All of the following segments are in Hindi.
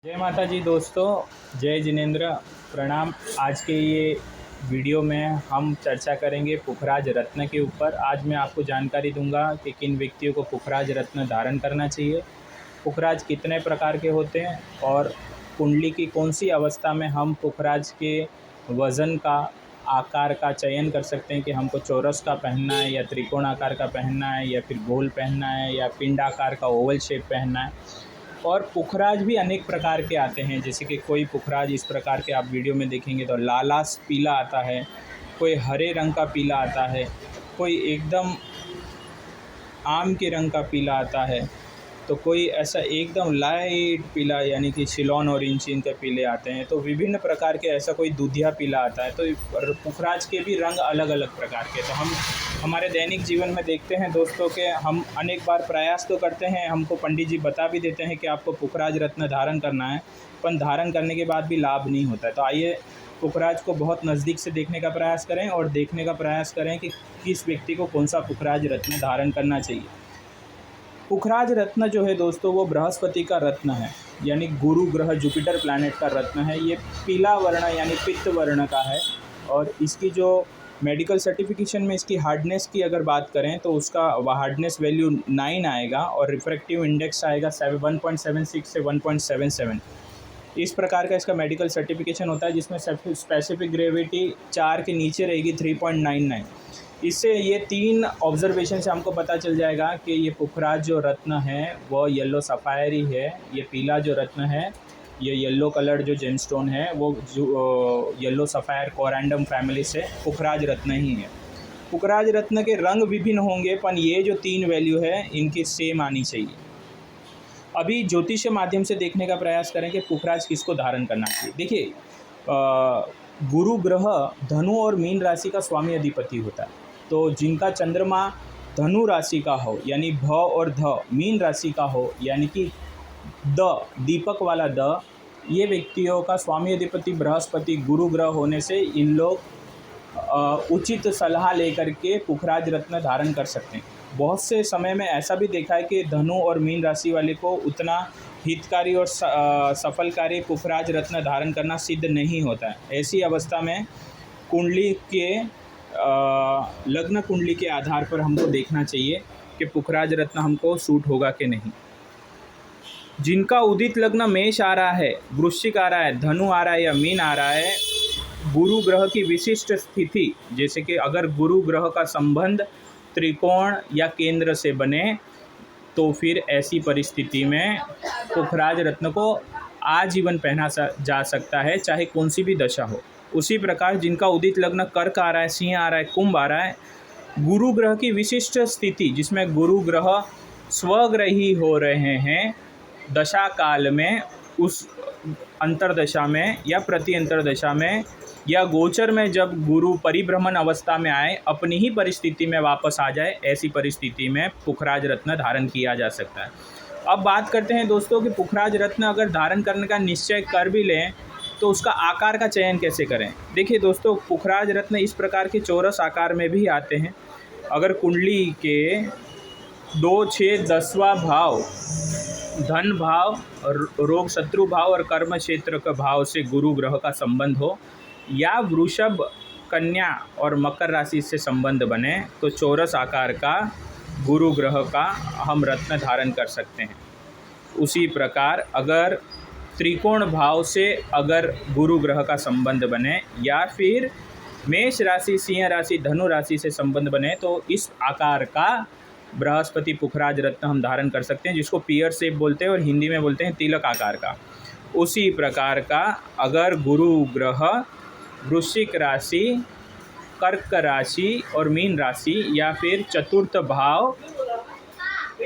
जय माता जी दोस्तों, जय जिनेंद्र, प्रणाम। आज के ये वीडियो में हम चर्चा करेंगे पुखराज रत्न के ऊपर। आज मैं आपको जानकारी दूंगा कि किन व्यक्तियों को पुखराज रत्न धारण करना चाहिए, पुखराज कितने प्रकार के होते हैं और कुंडली की कौन सी अवस्था में हम पुखराज के वज़न का आकार का चयन कर सकते हैं कि हमको चौरस का पहनना है या त्रिकोण आकार का पहनना है या फिर गोल पहनना है या पिंड आकार का ओवल शेप पहनना है। और पुखराज भी अनेक प्रकार के आते हैं, जैसे कि कोई पुखराज इस प्रकार के आप वीडियो में देखेंगे तो लालास पीला आता है, कोई हरे रंग का पीला आता है, कोई एकदम आम के रंग का पीला आता है, तो कोई ऐसा एकदम लाइट पीला यानी कि सिलोन और इंचिन के पीले आते हैं। तो विभिन्न प्रकार के ऐसा कोई दूधिया पीला आता है। तो पुखराज के भी रंग अलग अलग प्रकार के। तो हम हमारे दैनिक जीवन में देखते हैं दोस्तों के हम अनेक बार प्रयास तो करते हैं, हमको पंडित जी बता भी देते हैं कि आपको पुखराज रत्न धारण करना है, पर धारण करने के बाद भी लाभ नहीं होता है। तो आइए पुखराज को बहुत नज़दीक से देखने का प्रयास करें और देखने का प्रयास करें कि किस व्यक्ति को कौन सा पुखराज रत्न धारण करना चाहिए। पुखराज रत्न जो है दोस्तों वो बृहस्पति का रत्न है, यानी गुरु ग्रह जुपिटर प्लैनेट का रत्न है। ये पीला वर्ण यानी पित्त वर्ण का है और इसकी जो मेडिकल सर्टिफिकेशन में इसकी हार्डनेस की अगर बात करें तो उसका हार्डनेस वैल्यू 9 आएगा और रिफ्रैक्टिव इंडेक्स आएगा 1.76 से 1.77। इस प्रकार का इसका मेडिकल सर्टिफिकेशन होता है, जिसमें स्पेसिफिक ग्रेविटी 4 के नीचे रहेगी 3.99। इससे ये 3 ऑब्जर्वेशन से हमको पता चल जाएगा कि ये पुखराज जो रत्न है वो येलो सफ़ायर ही है। ये पीला जो रत्न है, ये येलो कलर जो जेमस्टोन है वो जो येलो सफ़ायर कोरैंडम फैमिली से पुखराज रत्न ही है। पुखराज रत्न के रंग विभिन्न होंगे, पर ये जो 3 वैल्यू है इनकी सेम आनी चाहिए। अभी ज्योतिष माध्यम से देखने का प्रयास करें कि पुखराज किसको धारण करना चाहिए। देखिए, गुरु ग्रह धनु और मीन राशि का स्वामी अधिपति होता है। तो जिनका चंद्रमा धनु राशि का हो यानी भ और ध मीन राशि का हो यानी कि द दीपक वाला द, ये व्यक्तियों का स्वामी अधिपति बृहस्पति गुरु ग्रह होने से इन लोग उचित सलाह लेकर के पुखराज रत्न धारण कर सकते हैं। बहुत से समय में ऐसा भी देखा है कि धनु और मीन राशि वाले को उतना हितकारी और सफलकारी पुखराज रत्न धारण करना सिद्ध नहीं होता है। ऐसी अवस्था में कुंडली के लग्न कुंडली के आधार पर हमको देखना चाहिए कि पुखराज रत्न हमको सूट होगा कि नहीं। जिनका उदित लग्न मेष आ रहा है, वृश्चिक आ रहा है, धनु आ रहा है या मीन आ रहा है, गुरु ग्रह की विशिष्ट स्थिति, जैसे कि अगर गुरु ग्रह का संबंध त्रिकोण या केंद्र से बने तो फिर ऐसी परिस्थिति में पुखराज रत्न को आजीवन पहना जा सकता है, चाहे कौन सी भी दशा हो। उसी प्रकार जिनका उदित लग्न कर्क आ रहा है, सिंह आ रहा है, कुंभ आ रहा है, गुरु ग्रह की विशिष्ट स्थिति जिसमें गुरु ग्रह स्वग्रही हो रहे हैं दशा काल में, उस अंतरदशा में या प्रति अंतरदशा में या गोचर में जब गुरु परिभ्रमण अवस्था में आए, अपनी ही परिस्थिति में वापस आ जाए, ऐसी परिस्थिति में पुखराज रत्न धारण किया जा सकता है। अब बात करते हैं दोस्तों कि पुखराज रत्न अगर धारण करने का निश्चय कर भी लें तो उसका आकार का चयन कैसे करें। देखिए दोस्तों, पुखराज रत्न इस प्रकार के चौरस आकार में भी आते हैं। अगर कुंडली के 2, 6, 10वां भाव धन भाव, रोग शत्रु भाव और कर्म क्षेत्र का भाव से गुरु ग्रह का संबंध हो, या वृषभ, कन्या और मकर राशि से संबंध बने, तो चौरस आकार का गुरु ग्रह का हम रत्न धारण कर सकते हैं। उसी प्रकार अगर त्रिकोण भाव से अगर गुरु ग्रह का संबंध बने या फिर मेष राशि, सिंह राशि, धनु राशि से संबंध बने, तो इस आकार का बृहस्पति पुखराज रत्न हम धारण कर सकते हैं, जिसको पियर शेप बोलते हैं और हिंदी में बोलते हैं तिलक आकार का। उसी प्रकार का अगर गुरु ग्रह वृश्चिक राशि, कर्क राशि और मीन राशि या फिर चतुर्थ भाव,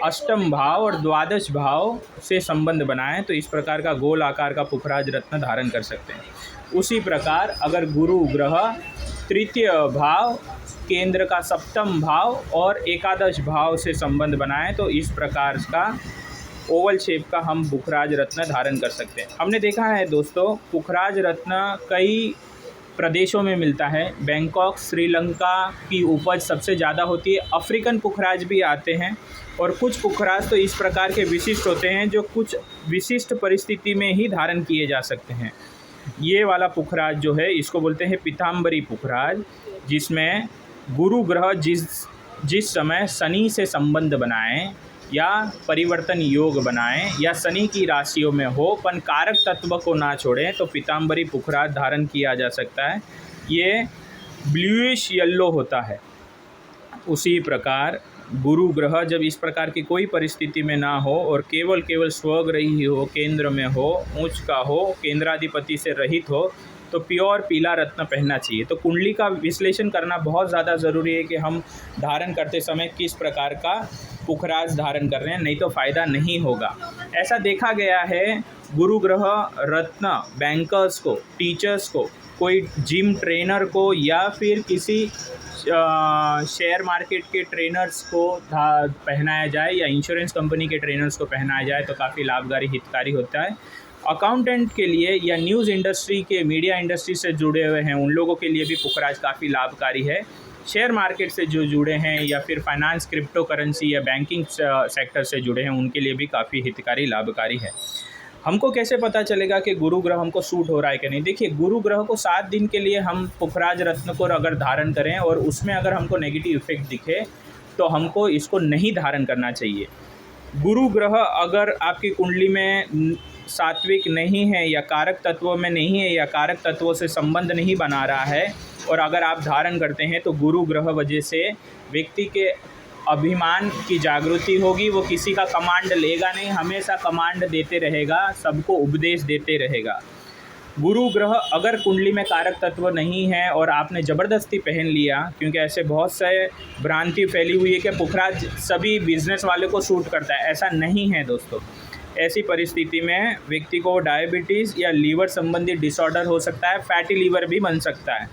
अष्टम भाव और द्वादश भाव से संबंध बनाएं, तो इस प्रकार का गोल आकार का पुखराज रत्न धारण कर सकते हैं। उसी प्रकार अगर गुरु ग्रह तृतीय भाव, केंद्र का सप्तम भाव और एकादश भाव से संबंध बनाएं, तो इस प्रकार का ओवल शेप का हम पुखराज रत्न धारण कर सकते हैं। हमने देखा है दोस्तों, पुखराज रत्न कई प्रदेशों में मिलता है। बैंकॉक, श्रीलंका की उपज सबसे ज़्यादा होती है। अफ्रीकन पुखराज भी आते हैं और कुछ पुखराज तो इस प्रकार के विशिष्ट होते हैं जो कुछ विशिष्ट परिस्थिति में ही धारण किए जा सकते हैं। ये वाला पुखराज जो है इसको बोलते हैं पीताम्बरी पुखराज, जिसमें गुरु ग्रह जिस समय शनि से संबंध बनाएं या परिवर्तन योग बनाएं या शनि की राशियों में हो पर कारक तत्व को ना छोड़ें तो पीताम्बरी पुखराज धारण किया जा सकता है। ये ब्लूइश येलो होता है। उसी प्रकार गुरु ग्रह जब इस प्रकार की कोई परिस्थिति में ना हो और केवल स्वग्रह ही हो, केंद्र में हो, उच्च का हो, केंद्राधिपति से रहित हो, तो प्योर पीला रत्न पहनना चाहिए। तो कुंडली का विश्लेषण करना बहुत ज़्यादा ज़रूरी है कि हम धारण करते समय किस प्रकार का पुखराज धारण कर रहे हैं, नहीं तो फ़ायदा नहीं होगा। ऐसा देखा गया है गुरु ग्रह रत्न बैंकर्स को, टीचर्स को, कोई जिम ट्रेनर को या फिर किसी शेयर मार्केट के ट्रेनर्स को पहनाया जाए या इंश्योरेंस कंपनी के ट्रेनर्स को पहनाया जाए तो काफ़ी लाभकारी हितकारी होता है। अकाउंटेंट के लिए या न्यूज़ इंडस्ट्री के, मीडिया इंडस्ट्री से जुड़े हुए हैं उन लोगों के लिए भी पुखराज काफ़ी लाभकारी है। शेयर मार्केट से जो जुड़े हैं या फिर फाइनेंस, क्रिप्टो करेंसी या बैंकिंग सेक्टर से जुड़े हैं उनके लिए भी काफ़ी हितकारी लाभकारी है। हमको कैसे पता चलेगा कि गुरु ग्रह हमको सूट हो रहा है कि नहीं? देखिए, गुरु ग्रह को 7 दिन के लिए हम पुखराज रत्न को अगर धारण करें और उसमें अगर हमको नेगेटिव इफेक्ट दिखे तो हमको इसको नहीं धारण करना चाहिए। गुरु ग्रह अगर आपकी कुंडली में सात्विक नहीं है या कारक तत्वों में नहीं है या कारक तत्वों से संबंध नहीं बना रहा है और अगर आप धारण करते हैं तो गुरु ग्रह वजह से व्यक्ति के अभिमान की जागृति होगी। वो किसी का कमांड लेगा नहीं, हमेशा कमांड देते रहेगा, सबको उपदेश देते रहेगा। गुरु ग्रह अगर कुंडली में कारक तत्व नहीं है और आपने ज़बरदस्ती पहन लिया, क्योंकि ऐसे बहुत से भ्रांति फैली हुई है कि पुखराज सभी बिजनेस वाले को सूट करता है, ऐसा नहीं है दोस्तों। ऐसी परिस्थिति में व्यक्ति को डायबिटीज़ या लीवर संबंधी डिसऑर्डर हो सकता है, फैटी लीवर भी बन सकता है।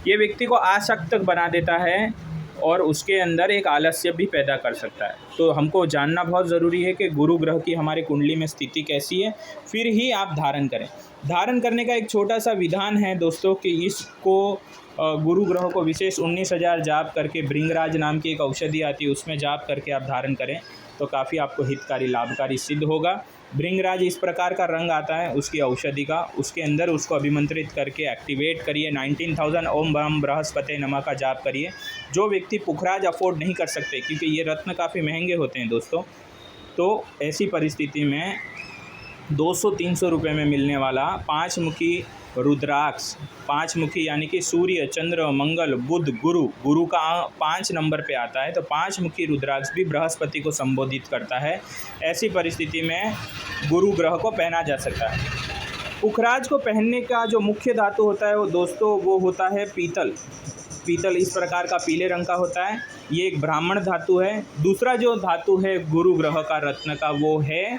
ये व्यक्ति को आसक्त बना देता है और उसके अंदर एक आलस्य भी पैदा कर सकता है। तो हमको जानना बहुत ज़रूरी है कि गुरु ग्रह की हमारी कुंडली में स्थिति कैसी है, फिर ही आप धारण करें। धारण करने का एक छोटा सा विधान है दोस्तों कि इसको गुरु ग्रह को विशेष 19,000 जाप करके, भृंगराज नाम की एक औषधि आती है उसमें जाप करके आप धारण करें तो काफ़ी आपको हितकारी लाभकारी सिद्ध होगा। भृंगराज इस प्रकार का रंग आता है उसकी औषधि का, उसके अंदर उसको अभिमंत्रित करके एक्टिवेट करिए। 19,000 ओम बम बृहस्पति नमः का जाप करिए। जो व्यक्ति पुखराज अफोर्ड नहीं कर सकते, क्योंकि ये रत्न काफ़ी महंगे होते हैं दोस्तों, तो ऐसी परिस्थिति में 200-300 रुपये में मिलने वाला 5 मुखी रुद्राक्ष, 5 मुखी यानी कि सूर्य, चंद्र, मंगल, बुध, गुरु का 5 नंबर पे आता है, तो 5 मुखी रुद्राक्ष भी बृहस्पति को संबोधित करता है। ऐसी परिस्थिति में गुरु ग्रह को पहना जा सकता है। पुखराज को पहनने का जो मुख्य धातु होता है वो दोस्तों वो होता है पीतल। पीतल इस प्रकार का पीले रंग का होता है, ये एक ब्राह्मण धातु है। दूसरा जो धातु है गुरु ग्रह का रत्न का वो है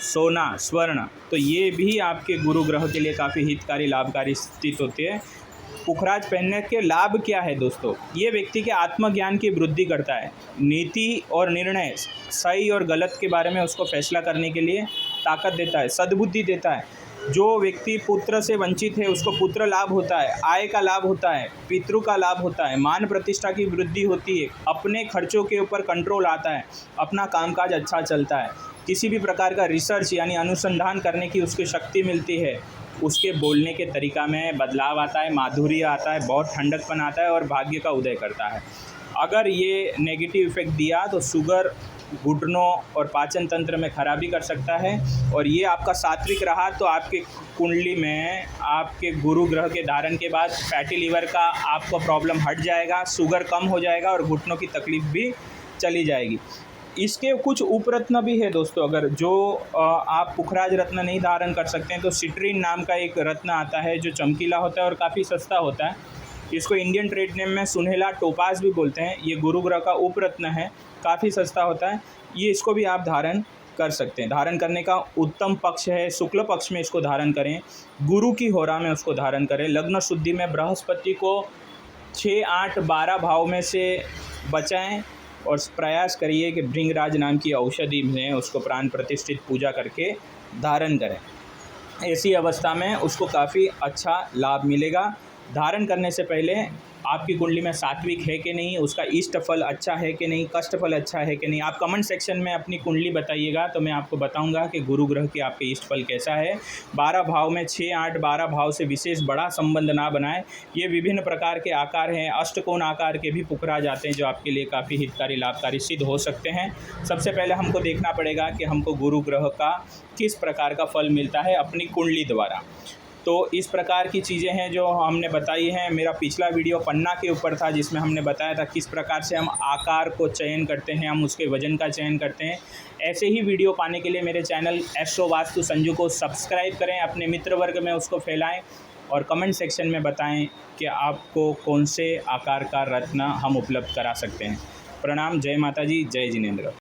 सोना, स्वर्ण। तो ये भी आपके गुरु ग्रह के लिए काफ़ी हितकारी लाभकारी स्थित होती है। पुखराज पहनने के लाभ क्या है दोस्तों? ये व्यक्ति के आत्मज्ञान की वृद्धि करता है, नीति और निर्णय, सही और गलत के बारे में उसको फैसला करने के लिए ताकत देता है, सद्बुद्धि देता है। जो व्यक्ति पुत्र से वंचित है उसको पुत्र लाभ होता है, आय का लाभ होता है, पितृ का लाभ होता है, मान प्रतिष्ठा की वृद्धि होती है, अपने खर्चों के ऊपर कंट्रोल आता है, अपना कामकाज अच्छा चलता है, किसी भी प्रकार का रिसर्च यानी अनुसंधान करने की उसकी शक्ति मिलती है, उसके बोलने के तरीका में बदलाव आता है, माधुर्य आता है, बहुत ठंडकपन आता है और भाग्य का उदय करता है। अगर ये नेगेटिव इफेक्ट दिया तो शुगर, घुटनों और पाचन तंत्र में खराबी कर सकता है। और ये आपका सात्विक रहा तो आपके कुंडली में आपके गुरु ग्रह के धारण के बाद फैटी लीवर का आपको प्रॉब्लम हट जाएगा, शुगर कम हो जाएगा और घुटनों की तकलीफ भी चली जाएगी। इसके कुछ उपरत्न भी है दोस्तों, अगर जो आप पुखराज रत्न नहीं धारण कर सकते हैं तो सिट्रीन नाम का एक रत्न आता है जो चमकीला होता है और काफ़ी सस्ता होता है। इसको इंडियन ट्रेड नेम में सुनहला टोपाज भी बोलते हैं। ये गुरु ग्रह का उपरत्न है, काफ़ी सस्ता होता है। ये इसको भी आप धारण कर सकते हैं। धारण करने का उत्तम पक्ष है शुक्ल पक्ष में इसको धारण करें, गुरु की होरा में उसको धारण करें। लग्न शुद्धि में बृहस्पति को 6, 8, 12 भाव में से बचाएं और प्रयास करिए कि भृंगराज नाम की औषधि में उसको प्राण प्रतिष्ठित पूजा करके धारण करें। ऐसी अवस्था में उसको काफ़ी अच्छा लाभ मिलेगा। धारण करने से पहले आपकी कुंडली में सात्विक है कि नहीं, उसका इष्ट फल अच्छा है कि नहीं, कष्ट फल अच्छा है कि नहीं। आप कमेंट सेक्शन में अपनी कुंडली बताइएगा तो मैं आपको बताऊंगा कि गुरु ग्रह की आपके इष्ट फल कैसा है। 12 भाव में 6, 8, 12 भाव से विशेष बड़ा संबंध ना बनाएं। ये विभिन्न प्रकार के आकार हैं, अष्टकोण आकार के भी पुखराज आते हैं जो आपके लिए काफ़ी हितकारी लाभकारी सिद्ध हो सकते हैं। सबसे पहले हमको देखना पड़ेगा कि हमको गुरु ग्रह का किस प्रकार का फल मिलता है अपनी कुंडली द्वारा। तो इस प्रकार की चीज़ें हैं जो हमने बताई हैं। मेरा पिछला वीडियो पन्ना के ऊपर था जिसमें हमने बताया था किस प्रकार से हम आकार को चयन करते हैं, हम उसके वजन का चयन करते हैं। ऐसे ही वीडियो पाने के लिए मेरे चैनल एस्ट्रो वास्तु संजू को सब्सक्राइब करें, अपने मित्र वर्ग में उसको फैलाएं और कमेंट सेक्शन में बताएं कि आपको कौन से आकार का रत्न हम उपलब्ध करा सकते हैं। प्रणाम, जय माता जी, जय जिनेंद्र।